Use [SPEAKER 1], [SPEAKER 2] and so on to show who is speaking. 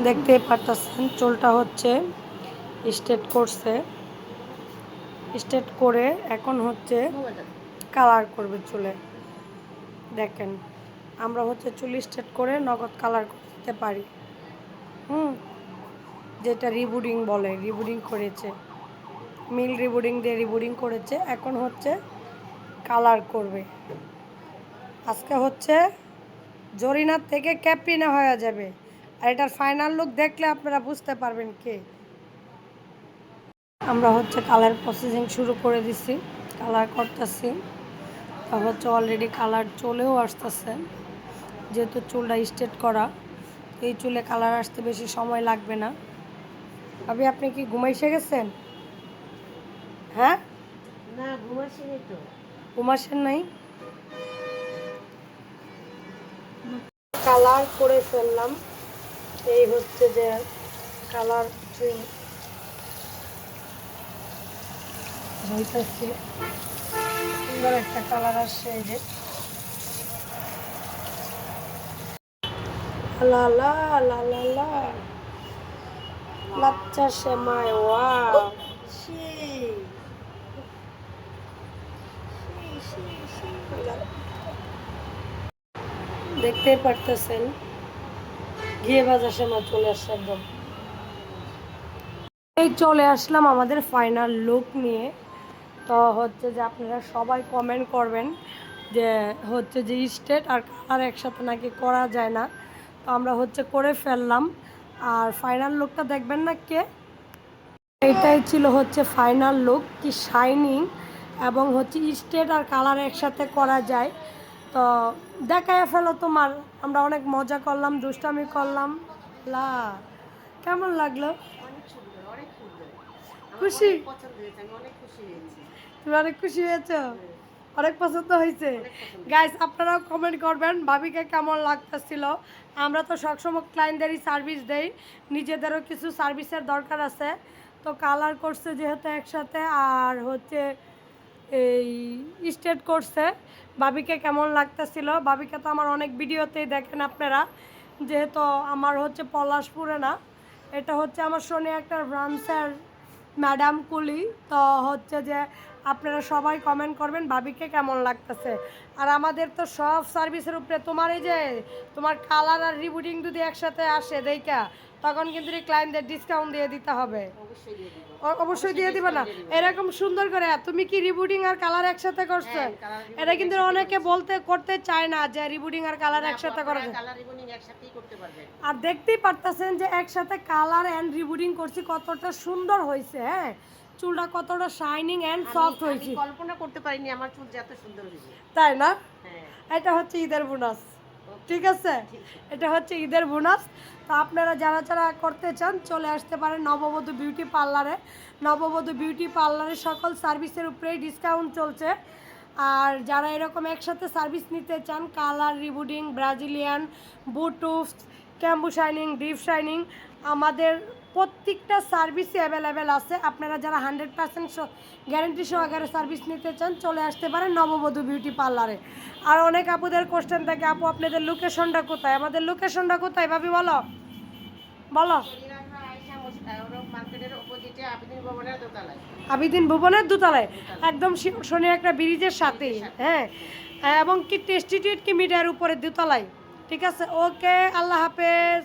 [SPEAKER 1] দেখতেই পারতেছেন চুলটা হচ্ছে স্ট্রেট করছে, স্ট্রেট করে এখন হচ্ছে কালার করবে চুলে। দেখেন আমরা হচ্ছে চুল স্ট্রেট করে নগদ কালার করতে পারি, যেটা রিবুডিং বলে, রিবুডিং করেছে, মিল রিবুডিং দিয়ে রিবুডিং করেছে, এখন হচ্ছে কালার করবে। আজকে হচ্ছে জরিনার থেকে ক্যাপ্রিনা হয়ে যাবে, আর এটার ফাইনাল লুক দেখলে আপনারা বুঝতে পারবেন কে। আমরা হচ্ছে কালার প্রসেসিং শুরু করে দিছি, কালার করতেছি। তা হচ্ছে অলরেডি কালার চলেও আসতেছে, যেহেতু চুলটা স্ট্রেট করা, এই চুলে কালার আসতে বেশি সময় লাগবে না। আপনি কি ঘুমাইসে গেছেন? হ্যাঁ
[SPEAKER 2] না, ঘুমাসিনি তো।
[SPEAKER 1] ঘুমাসেন নাই? কালার করে ফেললাম, এই হচ্ছে যে কালার হইতেছে, সুন্দর একটা কালার আসছে। এই যে লা লা লা লা লা লাচ্চা সেমাই, ওয়াও দেখতে পারতেছেন ঘিয়ে ভাজা সেমাই চলে আসছে একদম। এই চলে আসলাম আমাদের ফাইনাল লুক নিয়ে। তো হচ্ছে যে আপনারা সবাই কমেন্ট করবেন যে হচ্ছে যে স্ট্রেট আর কালার একসাথে নাকি করা যায় না, তো আমরা হচ্ছে করে ফেললাম। আর ফাইনাল লুকটা দেখবেন না কে? এটাই ছিল হচ্ছে ফাইনাল লুক, কি শাইনিং, এবং হচ্ছে স্ট্রেট আর কালার একসাথে করা যায়। তো দেখায় ফেলো তোমার, আমরা অনেক মজা করলাম, দুষ্টামি করলাম। লা কেমন লাগলো? খুশি? তুমি অনেক খুশি হয়েছো? অনেক পছন্দ হয়েছে। গাইস আপনারাও কমেন্ট করবেন ভাবিকে কেমন লাগতেছিল। আমরা তো সবসময় ক্লায়েন্টদেরই সার্ভিস দেই, নিজেদেরও কিছু সার্ভিসের দরকার আছে। তো কালার করছে যেহেতু একসাথে, আর হচ্ছে এই স্ট্রেট করছে, ভাবিকে কেমন লাগতেছিল? ভাবিকে তো আমার অনেক ভিডিওতেই দেখেন আপনারা, যেহেতু আমার হচ্ছে পলাশপুরে না, এটা হচ্ছে আমার শনি একটা ব্রাঞ্চের ম্যাডাম কুলি। তো হচ্ছে যে আপনারা সবাই কমেন্ট করবেন ভাবিকে কেমন লাগতেছে। আর আমাদের তো সব সার্ভিসের উপরে তোমার এই যে তোমার কালার আর রিবুডিং যদি একসাথে আসে দেখা, তখন কিন্তু ক্লায়েন্টদের ডিসকাউন্ট দিয়ে দিতে হবে। অবশ্যই দিয়ে দিবে না? এরকম সুন্দর করে তুমি কি রিবুডিং আর কালার একসাথে করছো? এটা কিন্তু অনেকে করতে চায় না যে রিবুডিং আর কালার একসাথে করা যায়। আর দেখতেই পারতেছেন যে একসাথে কালার এন্ড রিবুডিং করছি, কতটা সুন্দর হয়েছে। হ্যাঁ, চুলটা কতটা শাইনিং এন্ড সফট হয়েছে,
[SPEAKER 2] কল্পনা করতে পারিনি আমার চুল এত সুন্দর হয়েছে,
[SPEAKER 1] তাই না? এটা হচ্ছে ঈদের বোনাস, ঠিক আছে? এটা হচ্ছে ঈদের বোনাস। তো আপনারা যারা যারা করতে চান চলে আসতে পারেন নববধূ বিউটি পার্লারে। নববধূ বিউটি পার্লারে সকল সার্ভিসের উপরেই ডিসকাউন্ট চলছে। আর যারা এরকম একসাথে সার্ভিস নিতে চান, কালার, রিবুডিং, ব্রাজিলিয়ান, বুটুস, ক্যাম্বু শাইনিং, ডিপ শাইনিং, আমাদের প্রত্যেকটা সার্ভিসই অ্যাভেলেবেল আছে। আপনারা যারা 100% গ্যারেন্টি সহকারে সার্ভিস নিতে চান চলে আসতে পারেন নববধূ বিউটি পার্লারে। আর অনেক আপুদের কোশ্চেন থাকে, আপু আপনাদের লোকেশনটা কোথায়? আমাদের লোকেশনটা কোথায় ভাবি বলো বলো। আবিদিন ভুবনের দোতলায়, একদম শনি একটা ব্রিজের সাথে। হ্যাঁ, এবং কি টেস্টি টুইট কি মিডিয়ার উপরে দোতলায়, ঠিক আছে? ওকে, আল্লাহ হাফেজ।